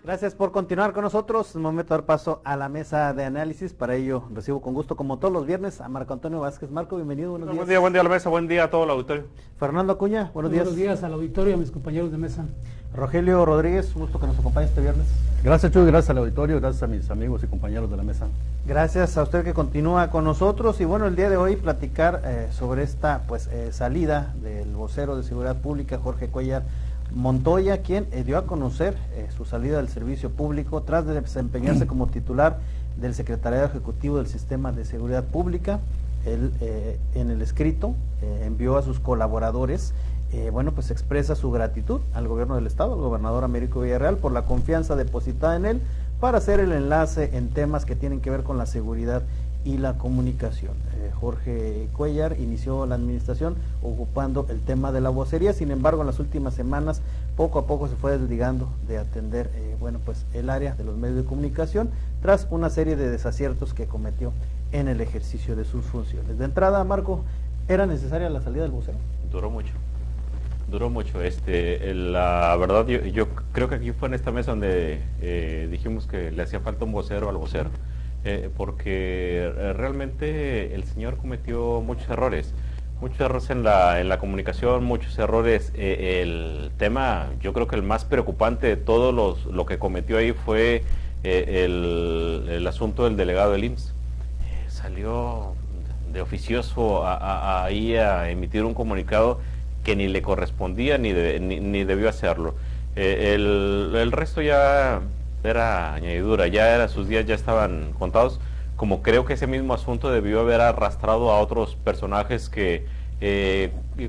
Gracias por continuar con nosotros. Es momento de dar paso a la mesa de análisis. Para ello recibo con gusto, como todos los viernes, a Marco Antonio Vázquez. Marco, bienvenido, buenos días. Buen día a la mesa, buen día a todo el auditorio. Fernando Acuña, buenos días. Buenos días al auditorio, a mis compañeros de mesa. Rogelio Rodríguez, un gusto que nos acompañe este viernes. Gracias, Chuy, gracias al auditorio, gracias a mis amigos y compañeros de la mesa. Gracias a usted que continúa con nosotros. Y bueno, el día de hoy platicar sobre esta salida del vocero de Seguridad Pública, Jorge Cuéllar Montoya, quien dio a conocer su salida del servicio público tras de desempeñarse como titular del Secretariado Ejecutivo del Sistema de Seguridad Pública. Él en el escrito envió a sus colaboradores, expresa su gratitud al gobierno del estado, al gobernador Américo Villarreal, por la confianza depositada en él para hacer el enlace en temas que tienen que ver con la seguridad y la comunicación. Jorge Cuéllar inició la administración ocupando el tema de la vocería, sin embargo en las últimas semanas poco a poco se fue desligando de atender el área de los medios de comunicación tras una serie de desaciertos que cometió en el ejercicio de sus funciones. De entrada, Marco, ¿era necesaria la salida del vocero? Duró mucho. La verdad, yo creo que aquí fue en esta mesa donde dijimos que le hacía falta un vocero al vocero. Porque realmente el señor cometió muchos errores en la comunicación, muchos errores. El tema, yo creo que el más preocupante de todos lo que cometió ahí fue el asunto del delegado del IMSS. Salió de oficioso ahí a emitir un comunicado que ni le correspondía ni debió hacerlo. El resto ya era añadidura, sus días ya estaban contados, como creo que ese mismo asunto debió haber arrastrado a otros personajes que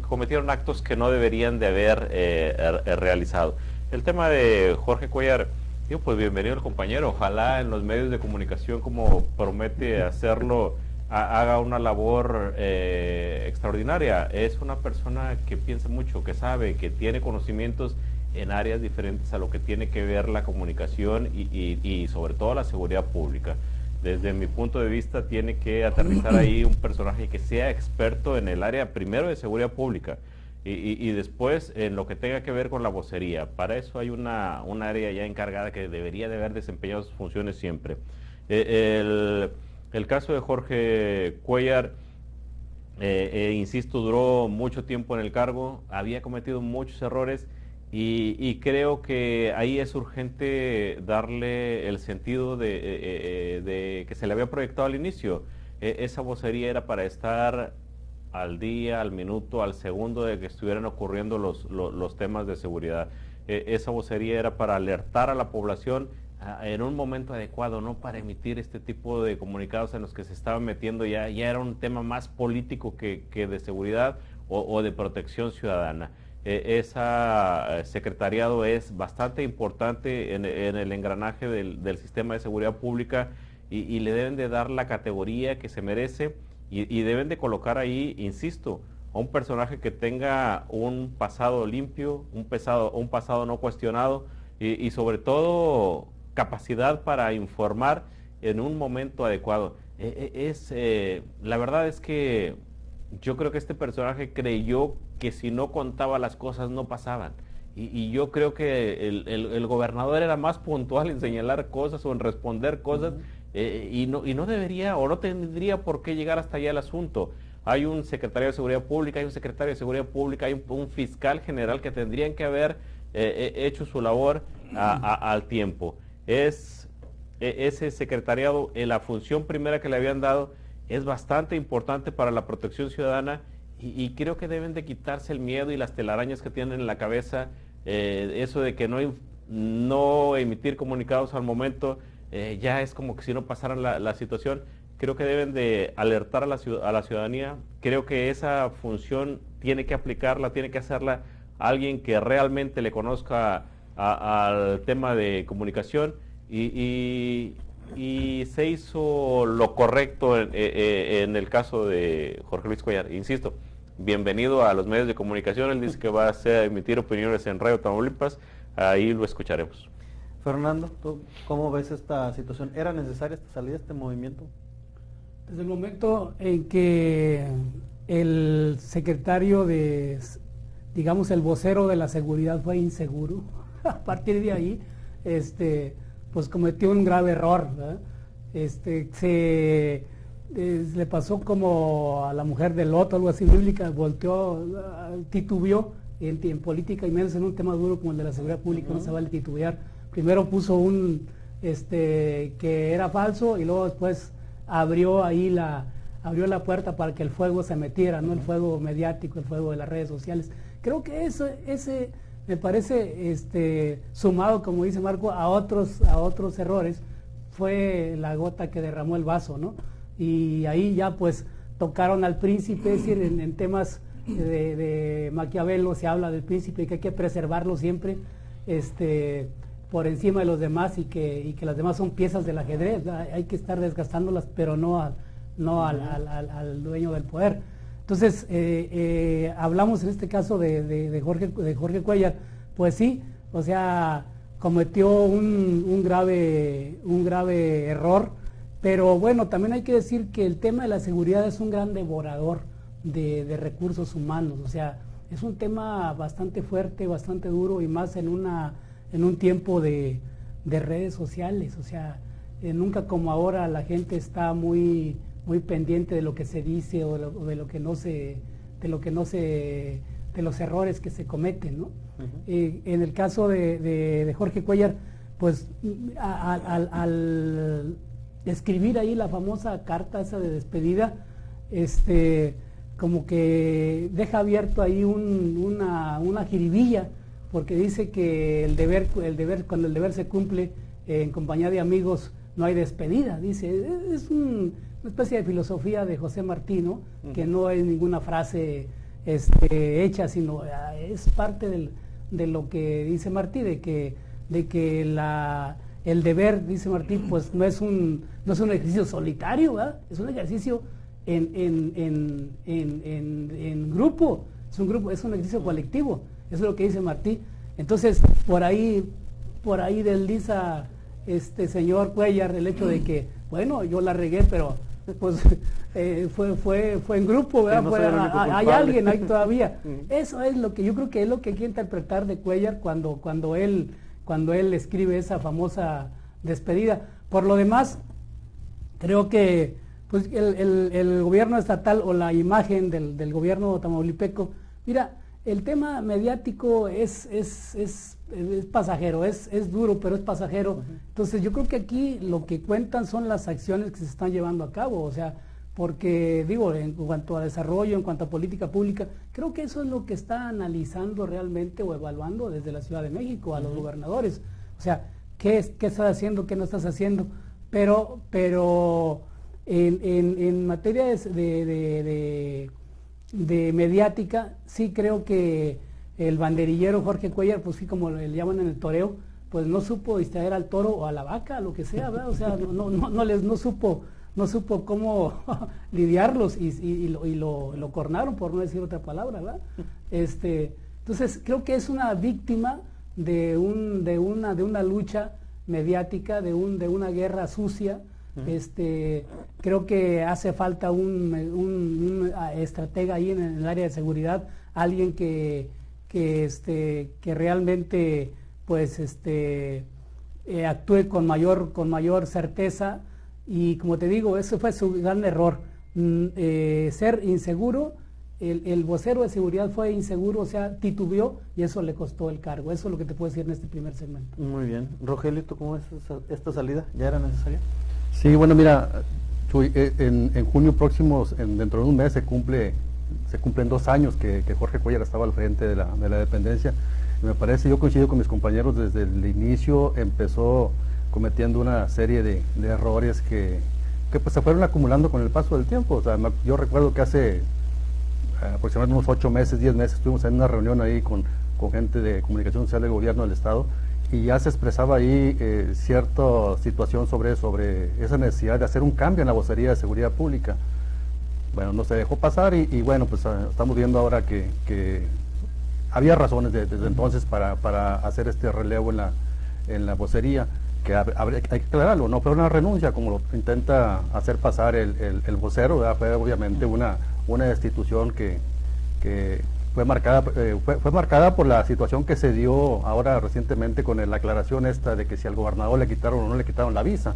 cometieron actos que no deberían de haber realizado. El tema de Jorge Cuéllar, pues bienvenido el compañero, ojalá en los medios de comunicación, como promete hacerlo, haga una labor extraordinaria. Es una persona que piensa mucho, que sabe, que tiene conocimientos en áreas diferentes a lo que tiene que ver la comunicación y sobre todo la seguridad pública. Desde mi punto de vista tiene que aterrizar ahí un personaje que sea experto en el área primero de seguridad pública y después en lo que tenga que ver con la vocería. Para eso hay un área ya encargada que debería de haber desempeñado sus funciones siempre. El caso de Jorge Cuéllar, insisto, duró mucho tiempo en el cargo, había cometido muchos errores. Y creo que ahí es urgente darle el sentido de que se le había proyectado al inicio. Esa vocería era para estar al día, al minuto, al segundo de que estuvieran ocurriendo los temas de seguridad. Esa vocería era para alertar a la población en un momento adecuado, no para emitir este tipo de comunicados en los que se estaban metiendo. Ya era un tema más político que de seguridad o de protección ciudadana. Ese secretariado es bastante importante en el engranaje del sistema de seguridad pública y le deben de dar la categoría que se merece y deben de colocar ahí, insisto, a un personaje que tenga un pasado limpio, un pasado no cuestionado y sobre todo capacidad para informar en un momento adecuado. La verdad es que yo creo que este personaje creyó que si no contaba las cosas no pasaban. Y yo creo que el gobernador era más puntual en señalar cosas o en responder cosas, y no debería o no tendría por qué llegar hasta allá el asunto. Hay un secretario de Seguridad Pública, hay un secretario de Seguridad Pública, hay un fiscal general que tendrían que haber hecho su labor al tiempo. Ese secretariado, la función primera que le habían dado, es bastante importante para la protección ciudadana y creo que deben de quitarse el miedo y las telarañas que tienen en la cabeza, eso de que no emitir comunicados al momento, ya es como que si no pasaran la situación. Creo que deben de alertar a la ciudadanía. Creo que esa función tiene que aplicarla, tiene que hacerla alguien que realmente le conozca al tema de comunicación y se hizo lo correcto en el caso de Jorge Luis Cuéllar. Insisto, bienvenido a los medios de comunicación. Él dice que va a emitir opiniones en Radio Tamaulipas, ahí lo escucharemos. Fernando, ¿tú cómo ves esta situación? ¿Era necesaria esta salida, este movimiento? Desde el momento en que el secretario digamos el vocero de la seguridad fue inseguro, a partir de ahí pues cometió un grave error, ¿verdad? Le pasó como a la mujer de Lot, algo así bíblica, volteó, titubeó en política, y menos en un tema duro como el de la seguridad pública. No se vale titubear. Primero puso un que era falso, y luego después abrió la puerta para que el fuego se metiera, ¿no? El fuego mediático, el fuego de las redes sociales. Creo que ese me parece, sumado, como dice Marco, a otros errores, fue la gota que derramó el vaso, ¿no? Y ahí ya pues tocaron al príncipe, es decir, en temas de Maquiavelo se habla del príncipe, que hay que preservarlo siempre por encima de los demás, y que las demás son piezas del ajedrez, ¿verdad? Hay que estar desgastándolas, pero no al dueño del poder. Entonces, hablamos en este caso de Jorge Cuéllar, pues sí, o sea, cometió un grave error, pero bueno, también hay que decir que el tema de la seguridad es un gran devorador de recursos humanos, o sea, es un tema bastante fuerte, bastante duro, y más en un tiempo de redes sociales, o sea, nunca como ahora la gente está muy pendiente de lo que se dice, o de los errores que se cometen, ¿no? En el caso de Jorge Cuéllar, pues al escribir ahí la famosa carta esa de despedida, como que deja abierto ahí una jiribilla, porque dice que el deber, cuando el deber se cumple en compañía de amigos, no hay despedida. Dice, es una especie de filosofía de José Martí, ¿no? Que no es ninguna frase hecha, sino es parte de lo que dice Martí, de que el deber, dice Martí, pues no es un ejercicio solitario, ¿verdad? Es un ejercicio en grupo, es un ejercicio colectivo. Eso es lo que dice Martí. Entonces, por ahí desliza señor Cuéllar el hecho de que, bueno, yo la regué, pero pues fue en grupo, ¿verdad? Sí, no hay alguien ahí todavía. Eso es lo que yo creo que es lo que hay que interpretar de Cuéllar cuando él escribe esa famosa despedida. Por lo demás, creo que pues el gobierno estatal, o la imagen del gobierno tamaulipeco, mira, el tema mediático es pasajero, es duro, pero es pasajero. Entonces yo creo que aquí lo que cuentan son las acciones que se están llevando a cabo, o sea, porque digo, en cuanto a desarrollo, en cuanto a política pública, creo que eso es lo que está analizando realmente o evaluando desde la Ciudad de México a los gobernadores. O sea, ¿qué estás haciendo, qué no estás haciendo? Pero en materia de mediática, sí creo que el banderillero Jorge Cuéllar, pues sí, como le llaman en el toreo, pues no supo distraer al toro o a la vaca, lo que sea, ¿verdad? O sea, no supo cómo lidiarlos, y lo cornaron, por no decir otra palabra, ¿verdad? Entonces creo que es una víctima de una lucha mediática, de una guerra sucia. Creo que hace falta un estratega ahí en el área de seguridad, alguien que realmente pues actúe con mayor certeza, y como te digo, ese fue su gran error, ser inseguro. El vocero de seguridad fue inseguro, o sea, titubeó, y eso le costó el cargo. Eso es lo que te puedo decir en este primer segmento. Muy bien. Rogelio, ¿tú cómo ves esta salida? ¿Ya era necesaria? Sí, bueno, mira, Chuy, en junio próximo, dentro de un mes, se cumplen 2 años que Jorge Cuéllar estaba al frente de la dependencia. Y me parece, yo coincido con mis compañeros, desde el inicio empezó cometiendo una serie de errores que pues se fueron acumulando con el paso del tiempo. O sea, yo recuerdo que hace aproximadamente unos 8 meses, 10 meses, estuvimos en una reunión ahí con gente de comunicación social del gobierno del estado, y ya se expresaba ahí cierta situación sobre esa necesidad de hacer un cambio en la vocería de seguridad pública. Bueno, no se dejó pasar, y bueno, pues estamos viendo ahora que había razones desde entonces para hacer este relevo en la vocería, que hay que aclararlo, no fue una renuncia como lo intenta hacer pasar el vocero, ¿verdad? Fue obviamente una destitución que fue marcada por la situación que se dio ahora recientemente con la aclaración esta de que si al gobernador le quitaron o no le quitaron la visa.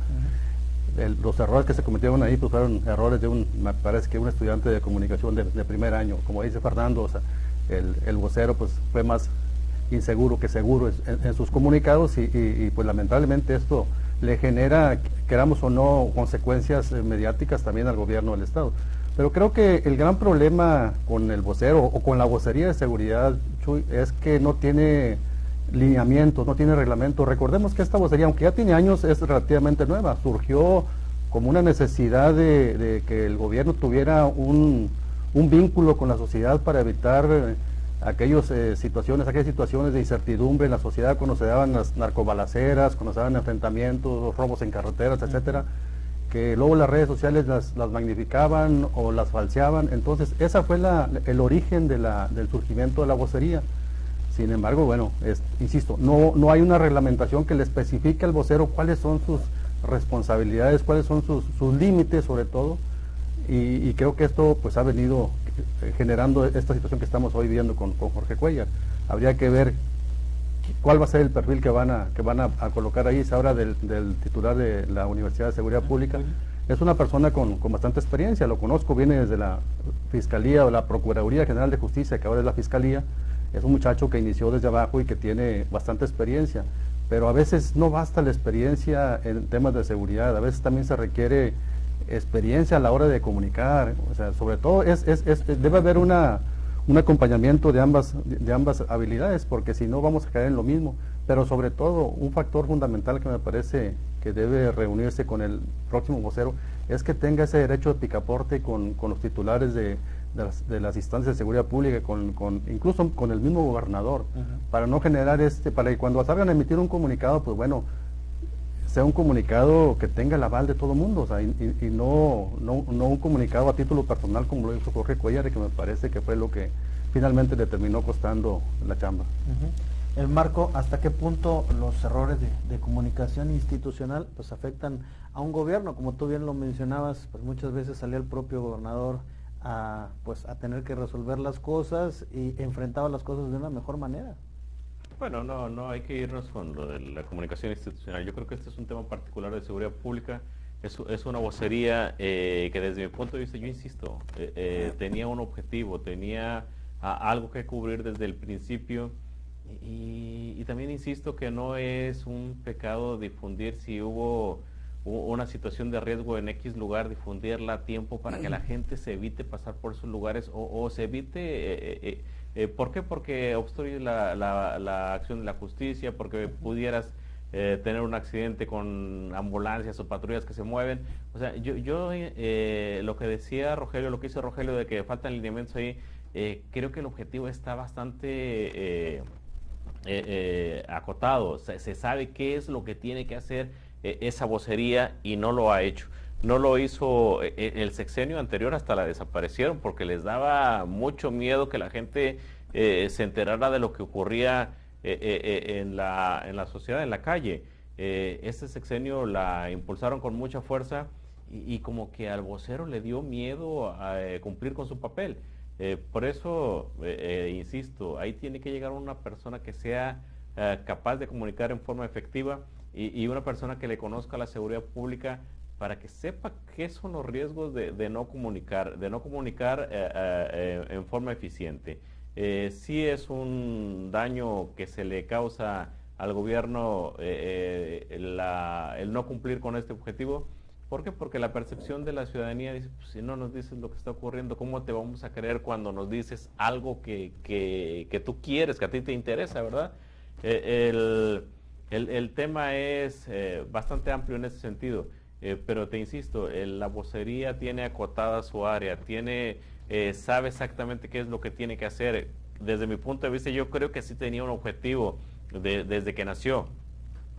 Los errores que se cometieron ahí pues fueron errores me parece que un estudiante de comunicación de primer año, como dice Fernando. O sea, el vocero pues fue más inseguro que seguro en sus comunicados y pues lamentablemente esto le genera, queramos o no, consecuencias mediáticas también al gobierno del estado. Pero creo que el gran problema con el vocero o con la vocería de seguridad, Chuy, es que no tiene lineamientos, no tiene reglamento. Recordemos que esta vocería, aunque ya tiene años, es relativamente nueva. Surgió como una necesidad de que el gobierno tuviera un vínculo con la sociedad para evitar aquellas situaciones de incertidumbre en la sociedad, cuando se daban las narcobalaceras, cuando se daban enfrentamientos, robos en carreteras, etcétera, que luego las redes sociales las magnificaban o las falseaban. Entonces esa fue el origen del surgimiento de la vocería. Sin embargo, bueno, insisto, no hay una reglamentación que le especifique al vocero cuáles son sus responsabilidades, cuáles son sus límites sobre todo, y creo que esto pues ha venido generando esta situación que estamos hoy viviendo con Jorge Cuéllar. Habría que ver cuál va a ser el perfil que van a colocar ahí. Se habla del titular de la Universidad de Seguridad Pública. Es una persona con bastante experiencia, lo conozco, viene desde la Fiscalía o la Procuraduría General de Justicia, que ahora es la Fiscalía. Es un muchacho que inició desde abajo y que tiene bastante experiencia, pero a veces no basta la experiencia en temas de seguridad, a veces también se requiere experiencia a la hora de comunicar. O sea, sobre todo debe haber un acompañamiento de ambas habilidades, porque si no vamos a caer en lo mismo. Pero sobre todo, un factor fundamental que me parece que debe reunirse con el próximo vocero es que tenga ese derecho de picaporte con los titulares de las instancias de seguridad pública, incluso con el mismo gobernador, para no generar para que cuando salgan a emitir un comunicado, pues bueno, sea un comunicado que tenga el aval de todo el mundo, o sea, y no un comunicado a título personal como lo hizo Jorge Cuéllar, que me parece que fue lo que finalmente le terminó costando la chamba. El Marco, ¿hasta qué punto los errores de comunicación institucional pues afectan a un gobierno? Como tú bien lo mencionabas, pues muchas veces salía el propio gobernador a tener que resolver las cosas y enfrentaba las cosas de una mejor manera. Bueno, no hay que irnos con lo de la comunicación institucional. Yo creo que este es un tema particular de seguridad pública. Es una vocería que desde mi punto de vista, yo insisto, tenía un objetivo, tenía algo que cubrir desde el principio. Y también insisto que no es un pecado difundir si hubo una situación de riesgo en X lugar, difundirla a tiempo para que la gente se evite pasar por esos lugares o se evite. ¿Por qué? Porque obstruye la acción de la justicia, porque pudieras tener un accidente con ambulancias o patrullas que se mueven. O sea, yo lo que decía Rogelio, lo que hizo Rogelio de que faltan lineamientos ahí, creo que el objetivo está bastante acotado. Se sabe qué es lo que tiene que hacer esa vocería y no lo ha hecho. No lo hizo el sexenio anterior, hasta la desaparecieron porque les daba mucho miedo que la gente se enterara de lo que ocurría en la sociedad, en la calle. Este sexenio la impulsaron con mucha fuerza y como que al vocero le dio miedo a cumplir con su papel. Por eso, insisto, ahí tiene que llegar una persona que sea capaz de comunicar en forma efectiva y una persona que le conozca la seguridad pública para que sepa qué son los riesgos de no comunicar en forma eficiente. Sí es un daño que se le causa al gobierno el no cumplir con este objetivo. ¿Por qué? Porque la percepción de la ciudadanía dice, pues, si no nos dices lo que está ocurriendo, ¿cómo te vamos a creer cuando nos dices algo que tú quieres, que a ti te interesa, verdad? El tema es bastante amplio en ese sentido, pero te insisto, la vocería tiene acotada su área, sabe exactamente qué es lo que tiene que hacer. Desde mi punto de vista, yo creo que sí tenía un objetivo desde que nació,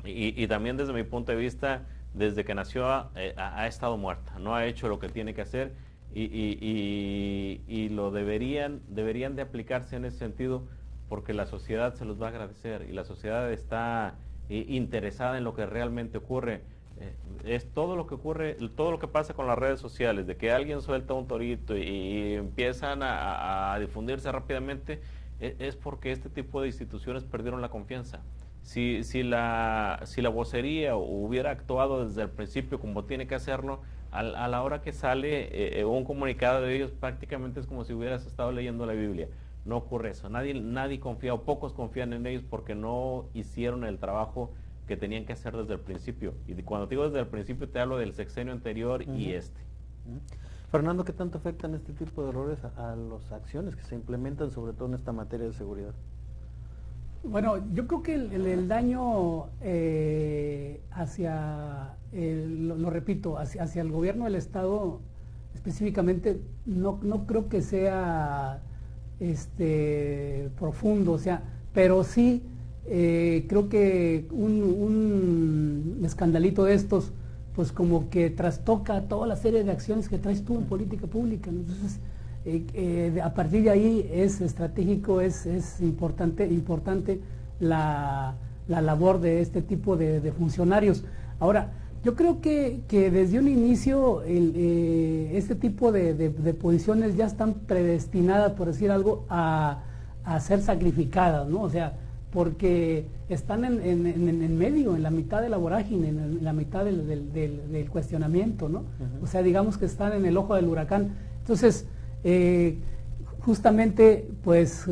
y también desde mi punto de vista, desde que nació ha estado muerta, no ha hecho lo que tiene que hacer y lo deberían de aplicarse en ese sentido porque la sociedad se los va a agradecer y la sociedad está interesada en lo que realmente ocurre. Es todo lo que ocurre, todo lo que pasa con las redes sociales, de que alguien suelta un torito y empiezan a difundirse rápidamente, es porque este tipo de instituciones perdieron la confianza. Si la vocería hubiera actuado desde el principio como tiene que hacerlo, a la hora que sale un comunicado de ellos, prácticamente es como si hubieras estado leyendo la Biblia. No ocurre eso, nadie confía, o pocos confían en ellos porque no hicieron el trabajo que tenían que hacer desde el principio. Y cuando te digo desde el principio, te hablo del sexenio anterior y este. Fernando, ¿qué tanto afectan este tipo de errores a las acciones que se implementan, sobre todo en esta materia de seguridad? Bueno, yo creo que el daño hacia, lo repito, hacia el gobierno del Estado específicamente, no creo que sea profundo, o sea, pero sí creo que un escandalito de estos, pues como que trastoca toda la serie de acciones que traes tú en política pública, ¿no? Entonces, a partir de ahí es estratégico, es importante la labor de este tipo de funcionarios. Ahora, yo creo que desde un inicio este tipo de posiciones ya están predestinadas, por decir algo, a ser sacrificadas, ¿no? O sea, porque están en medio, en la mitad de la vorágine, en la mitad del cuestionamiento, ¿no? O sea, digamos que están en el ojo del huracán. Entonces, justamente, pues,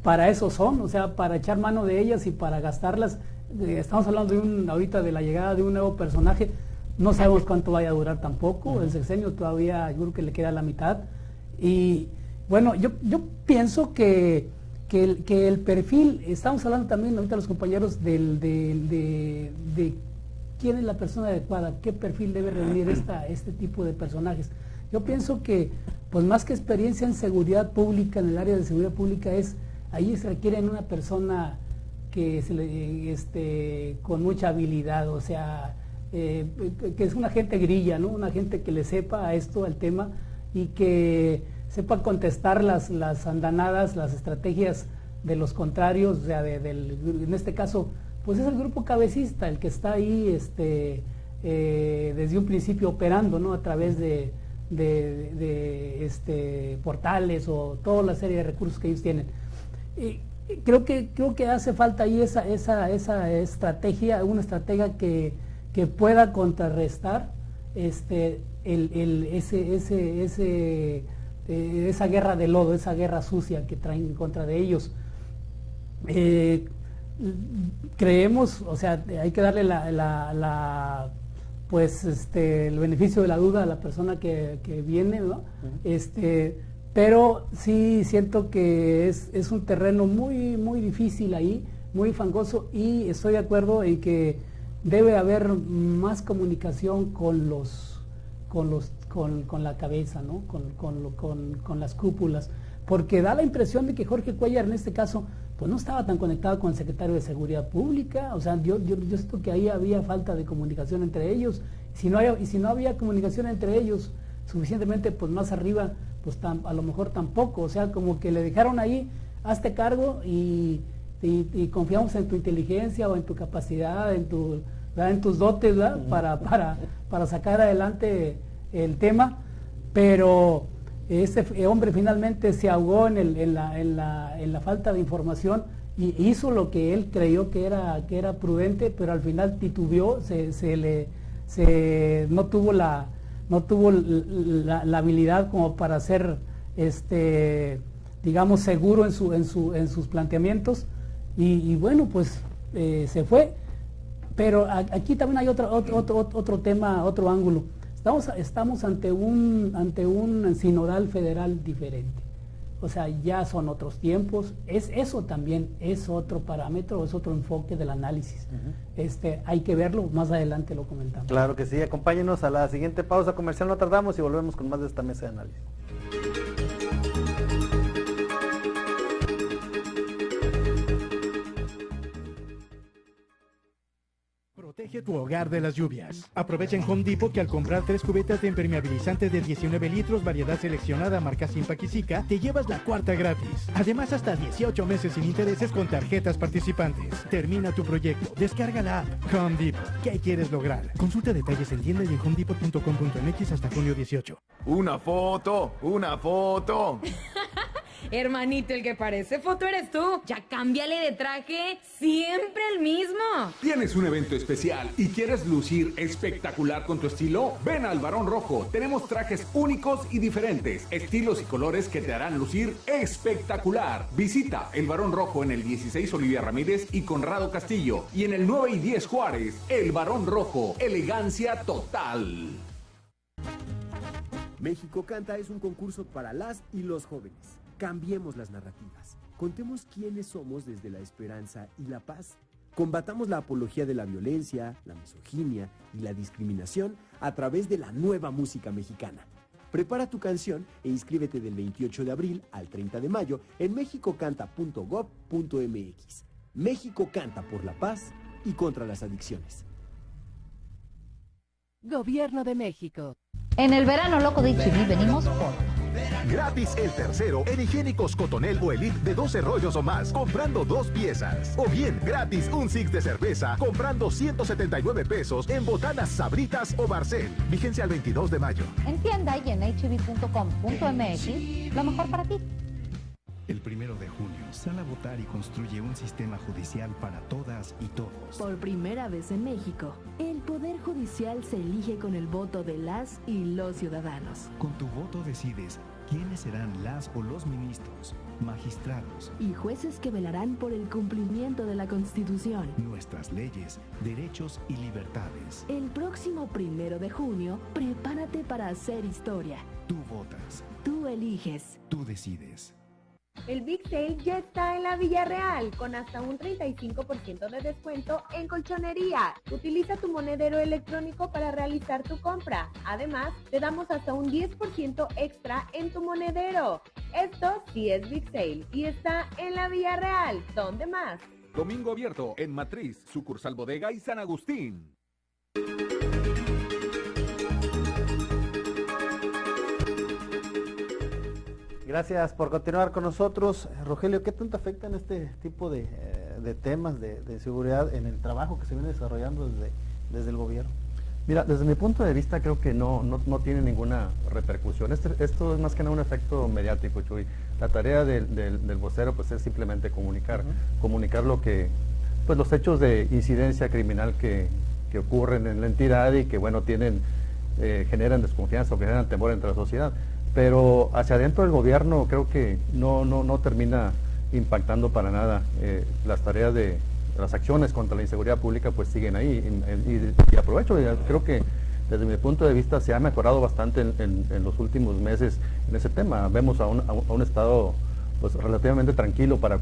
para eso son, o sea, para echar mano de ellas y para gastarlas. Estamos hablando ahorita de la llegada de un nuevo personaje, no sabemos cuánto vaya a durar tampoco, el sexenio todavía yo creo que le queda la mitad. Y bueno, yo pienso que el perfil, estamos hablando también ahorita los compañeros de quién es la persona adecuada, qué perfil debe reunir este tipo de personajes. Yo pienso que, pues más que experiencia en seguridad pública, en el área de seguridad pública, ahí se requiere una persona que con mucha habilidad, o sea, que es una gente grilla, ¿no? Una gente que le sepa a esto, al tema, y que sepa contestar las andanadas, las estrategias de los contrarios, o sea, en este caso, pues es el grupo cabecista el que está ahí desde un principio operando, ¿no? A través de portales o toda la serie de recursos que ellos tienen. Creo que hace falta ahí esa estrategia, una estrategia que pueda contrarrestar esa guerra de lodo, esa guerra sucia que traen en contra de ellos. Creemos, o sea, hay que darle el beneficio de la duda a la persona que viene, ¿no? Pero sí siento que es un terreno muy, muy difícil ahí, muy fangoso, y estoy de acuerdo en que debe haber más comunicación con la cabeza, ¿no? Con las cúpulas, porque da la impresión de que Jorge Cuéllar en este caso pues no estaba tan conectado con el secretario de Seguridad Pública. O sea, yo siento que ahí había falta de comunicación entre ellos. Si no había comunicación entre ellos suficientemente, pues más arriba, pues a lo mejor tampoco. O sea, como que le dejaron ahí, hazte cargo y confiamos en tu inteligencia o en tu capacidad, en tus dotes, ¿verdad? Para sacar adelante el tema, pero ese hombre finalmente se ahogó en la falta de información y hizo lo que él creyó que era prudente, pero al final titubeó, no tuvo la habilidad como para ser digamos seguro en sus planteamientos, y bueno, pues se fue. Pero aquí también hay otro tema, otro ángulo. Estamos ante un sinodal federal diferente. O sea, ya son otros tiempos. Eso también es otro parámetro, es otro enfoque del análisis. Hay que verlo, más adelante lo comentamos. Claro que sí, acompáñenos a la siguiente pausa comercial, no tardamos, y volvemos con más de esta mesa de análisis. Protege Protege tu hogar de las lluvias. Aprovecha en Home Depot que al comprar 3 cubetas de impermeabilizante de 19 litros, variedad seleccionada marca Simpak y Sika, te llevas la cuarta gratis. Además, hasta 18 meses sin intereses con tarjetas participantes. Termina tu proyecto. Descarga la app Home Depot. ¿Qué quieres lograr? Consulta detalles en tienda y en homedepot.com.mx hasta junio 18. Una foto. Hermanito, el que parece foto eres tú. Ya cámbiale de traje, siempre el mismo. ¿Tienes un evento especial y quieres lucir espectacular con tu estilo? Ven al Barón Rojo. Tenemos trajes únicos y diferentes, estilos y colores que te harán lucir espectacular. Visita el Barón Rojo en el 16 Olivia Ramírez y Conrado Castillo, y en el 9 y 10 Juárez. El Barón Rojo, elegancia total. México Canta es un concurso para las y los jóvenes. Cambiemos las narrativas. Contemos quiénes somos desde la esperanza y la paz. Combatamos la apología de la violencia, la misoginia y la discriminación a través de la nueva música mexicana. Prepara tu canción e inscríbete del 28 de abril al 30 de mayo en mexicocanta.gov.mx. México Canta por la paz y contra las adicciones. Gobierno de México. En el verano loco de HB venimos por... Gratis el tercero en higiénicos Cotonel o Elite de 12 rollos o más, comprando 2 piezas. O bien, gratis un six de cerveza, comprando 179 pesos en botanas Sabritas o Barcel. Vigencia al 22 de mayo. En tienda y en hb.com.mx, lo mejor para ti. El 1 de junio, sal a votar y construye un sistema judicial para todas y todos. Por primera vez en México, el Poder Judicial se elige con el voto de las y los ciudadanos. Con tu voto decides quiénes serán las o los ministros, magistrados y jueces que velarán por el cumplimiento de la Constitución, nuestras leyes, derechos y libertades. El próximo 1 de junio, prepárate para hacer historia. Tú votas. Tú eliges. Tú decides. El Big Sale ya está en la Villarreal, con hasta un 35% de descuento en colchonería. Utiliza tu monedero electrónico para realizar tu compra. Además, te damos hasta un 10% extra en tu monedero. Esto sí es Big Sale y está en la Villarreal. ¿Dónde más? Domingo abierto en Matriz, sucursal Bodega y San Agustín. Gracias por continuar con nosotros. Rogelio, ¿qué tanto afectan este tipo de temas de seguridad en el trabajo que se viene desarrollando desde el gobierno? Mira, desde mi punto de vista creo que no tiene ninguna repercusión. Esto es más que nada un efecto mediático, Chuy. La tarea del vocero pues es simplemente comunicar lo que, pues los hechos de incidencia criminal que ocurren en la entidad y que bueno generan desconfianza o generan temor entre la sociedad. Pero hacia adentro del gobierno creo que no termina impactando para nada. Las tareas de las acciones contra la inseguridad pública pues siguen ahí y aprovecho, creo que desde mi punto de vista se ha mejorado bastante en los últimos meses en ese tema. Vemos a un estado pues relativamente tranquilo para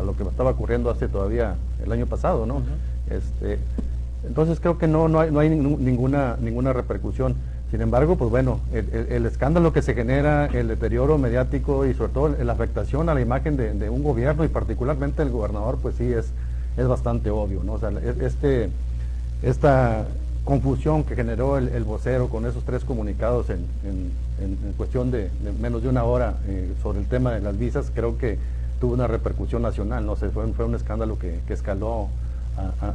lo que estaba ocurriendo hace todavía el año pasado, ¿no? Entonces creo que no hay ninguna repercusión. Sin embargo, pues bueno, el escándalo que se genera, el deterioro mediático y sobre todo la afectación a la imagen de un gobierno y particularmente el gobernador, pues sí es bastante obvio, ¿no? O sea, esta confusión que generó el vocero con esos 3 comunicados en cuestión de menos de una hora sobre el tema de las visas, creo que tuvo una repercusión nacional, no sé, fue un escándalo que escaló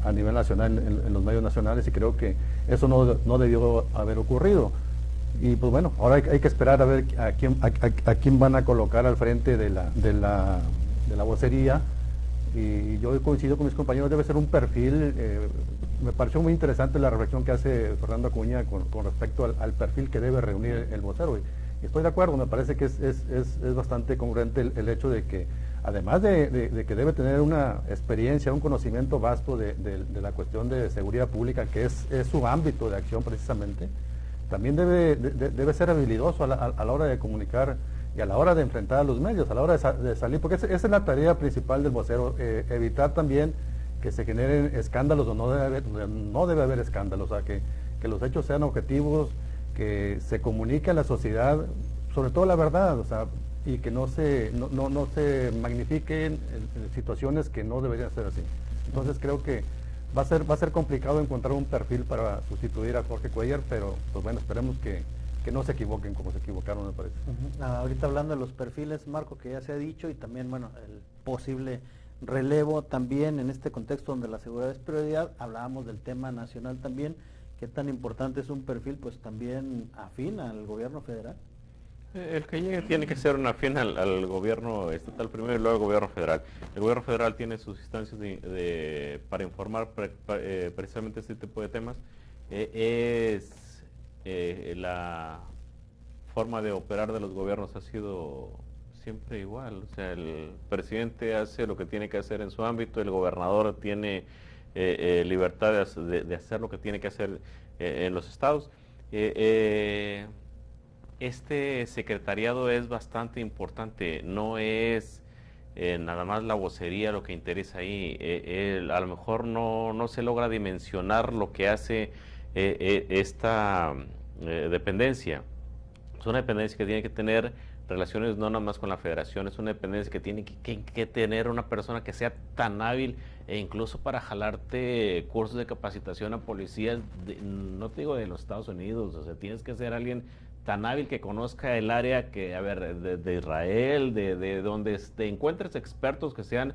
a nivel nacional en los medios nacionales y creo que eso no debió haber ocurrido. Y pues bueno, ahora hay que esperar a ver a quién van a colocar al frente de la vocería, y yo coincido con mis compañeros, debe ser un perfil, me pareció muy interesante la reflexión que hace Fernando Acuña con respecto al perfil que debe reunir el vocero, y estoy de acuerdo, me parece que es bastante congruente el hecho de que además de que debe tener una experiencia, un conocimiento vasto de la cuestión de seguridad pública, que es su ámbito de acción precisamente, también debe ser habilidoso a la hora de comunicar y a la hora de enfrentar a los medios, a la hora de salir, porque esa es la tarea principal del vocero, evitar también que se generen escándalos donde no debe haber escándalos, o sea, que los hechos sean objetivos, que se comunique a la sociedad, sobre todo la verdad, o sea, y que no se magnifiquen situaciones que no deberían ser así. Entonces creo que Va a ser complicado encontrar un perfil para sustituir a Jorge Cuellar, pero pues bueno, esperemos que no se equivoquen como se equivocaron, me parece. Ahorita hablando de los perfiles, Marco, que ya se ha dicho, y también, bueno, el posible relevo también en este contexto donde la seguridad es prioridad, hablábamos del tema nacional también, qué tan importante es un perfil pues también afín al gobierno federal. El que llegue tiene que ser una afín al gobierno estatal primero y luego al gobierno federal. El gobierno federal tiene sus instancias para informar precisamente este tipo de temas. La forma de operar de los gobiernos ha sido siempre igual. O sea, el presidente hace lo que tiene que hacer en su ámbito, el gobernador tiene libertad de hacer lo que tiene que hacer en los estados. Este secretariado es bastante importante, no es nada más la vocería lo que interesa ahí. A lo mejor no se logra dimensionar lo que hace esta dependencia. Es una dependencia que tiene que tener relaciones no nada más con la federación, es una dependencia que tiene que tener una persona que sea tan hábil e incluso para jalarte cursos de capacitación a policías, no te digo de los Estados Unidos, o sea, tienes que ser alguien tan hábil que conozca el área que, a ver, de Israel, de donde te encuentres expertos que sean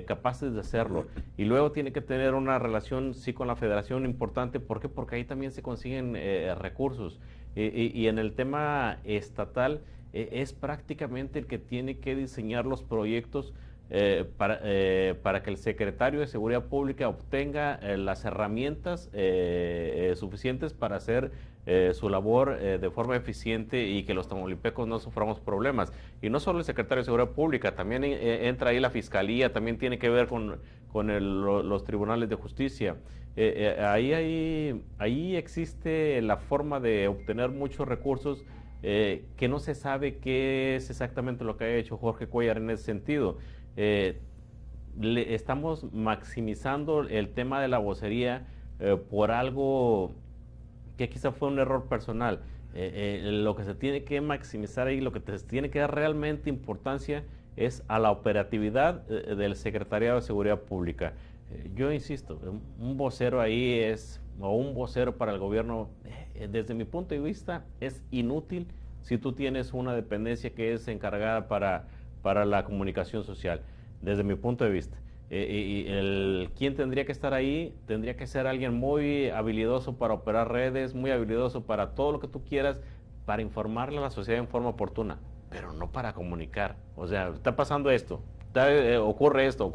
capaces de hacerlo. Y luego tiene que tener una relación, sí, con la federación importante. ¿Por qué? Porque ahí también se consiguen recursos. Y en el tema estatal, es prácticamente el que tiene que diseñar los proyectos para que el secretario de Seguridad Pública obtenga las herramientas suficientes para hacer su labor de forma eficiente y que los tamaulipecos no suframos problemas. Y no solo el secretario de Seguridad Pública, también entra ahí la Fiscalía, también tiene que ver con los tribunales de justicia. Ahí existe la forma de obtener muchos recursos que no se sabe qué es exactamente lo que ha hecho Jorge Cuellar en ese sentido. Estamos maximizando el tema de la vocería por algo que quizá fue un error personal. Lo que se tiene que maximizar ahí, lo que se tiene que dar realmente importancia es a la operatividad del Secretariado de Seguridad Pública. Yo insisto, un vocero ahí o un vocero para el gobierno, desde mi punto de vista, es inútil si tú tienes una dependencia que es encargada para la comunicación social, desde mi punto de vista. ¿Quién tendría que estar ahí? Tendría que ser alguien muy habilidoso para operar redes, muy habilidoso para todo lo que tú quieras, para informarle a la sociedad en forma oportuna, pero no para comunicar. O sea, está pasando esto, ocurre esto.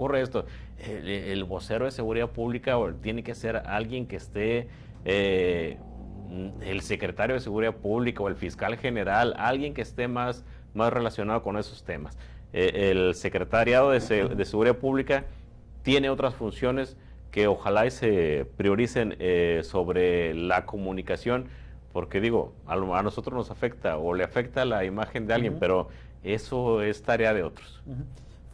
El vocero de seguridad pública tiene que ser alguien que esté, el secretario de Seguridad Pública o el fiscal general, alguien que esté más relacionado con esos temas. El secretariado de Seguridad Pública tiene otras funciones que ojalá y se prioricen sobre la comunicación, porque digo, a nosotros nos afecta o le afecta la imagen de alguien, pero eso es tarea de otros.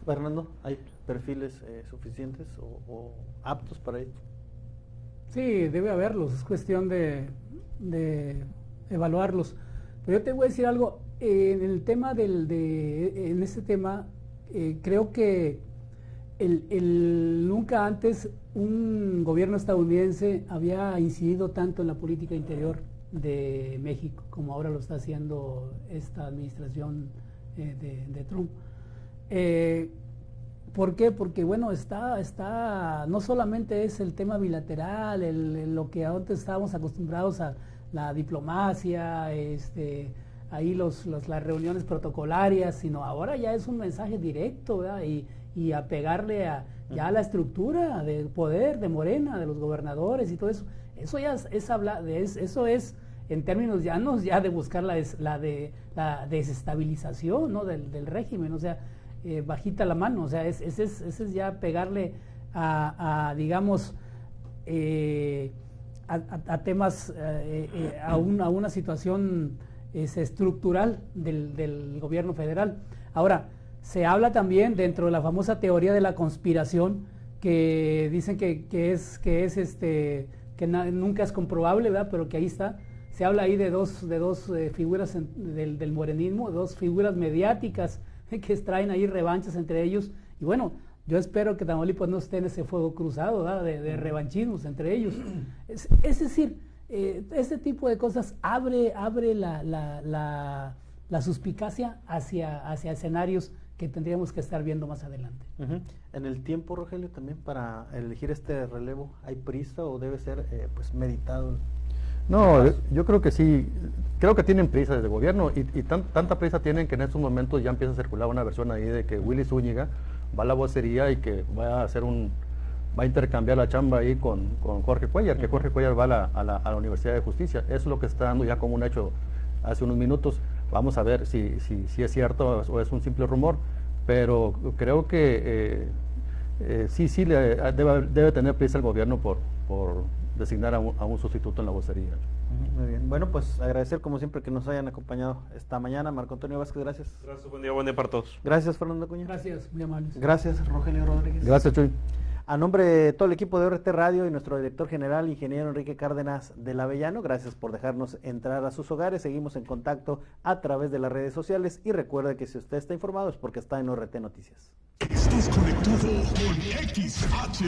Fernando, ¿hay perfiles suficientes o aptos para esto? Sí, debe haberlos, es cuestión de evaluarlos. Pero yo te voy a decir algo, en el tema en este tema, creo que nunca antes un gobierno estadounidense había incidido tanto en la política interior de México como ahora lo está haciendo esta administración de Trump. ¿Por qué? Porque bueno, no solamente es el tema bilateral, lo que antes estábamos acostumbrados a la diplomacia, ahí las reuniones protocolarias, sino ahora ya es un mensaje directo, ¿verdad? Y a pegarle ya a la estructura del poder de Morena, de los gobernadores y todo eso. Eso ya eso es en términos llanos ya de buscar la desestabilización, ¿no? del régimen, o sea, bajita la mano, o sea, ese es ya pegarle digamos, a temas, a una situación estructural del gobierno federal. Ahora, se habla también dentro de la famosa teoría de la conspiración, que dicen que nunca es comprobable, ¿verdad? Pero que ahí está. Se habla ahí de dos figuras del morenismo, dos figuras mediáticas que traen ahí revanchas entre ellos. Y bueno, Yo espero que Tamaulipas no esté en ese fuego cruzado, ¿verdad? De revanchismos entre ellos. Es decir, este tipo de cosas abre la suspicacia hacia escenarios que tendríamos que estar viendo más adelante. En el tiempo, Rogelio, también para elegir este relevo, ¿hay prisa o debe ser pues meditado? No, yo creo que sí, creo que tienen prisa desde el gobierno y tanta prisa tienen que en estos momentos ya empieza a circular una versión ahí de que Willy Zúñiga va a la vocería y que va a intercambiar la chamba ahí con Jorge Cuéllar, que Jorge Cuéllar va a la Universidad de Justicia. Eso es lo que está dando ya como un hecho hace unos minutos. Vamos a ver si es cierto o es un simple rumor, pero creo que sí debe tener prisa el gobierno por designar a un sustituto en la vocería. Muy bien. Bueno, pues agradecer como siempre que nos hayan acompañado esta mañana. Marco Antonio Vázquez, gracias. Gracias, buen día para todos. Gracias, Fernando Acuña. Gracias, muy amables. Gracias, Rogelio Rodríguez. Gracias, Chuy. A nombre de todo el equipo de ORT Radio y nuestro director general, ingeniero Enrique Cárdenas del Avellano, gracias por dejarnos entrar a sus hogares. Seguimos en contacto a través de las redes sociales y recuerde que si usted está informado es porque está en ORT Noticias. Estás conectado con XH.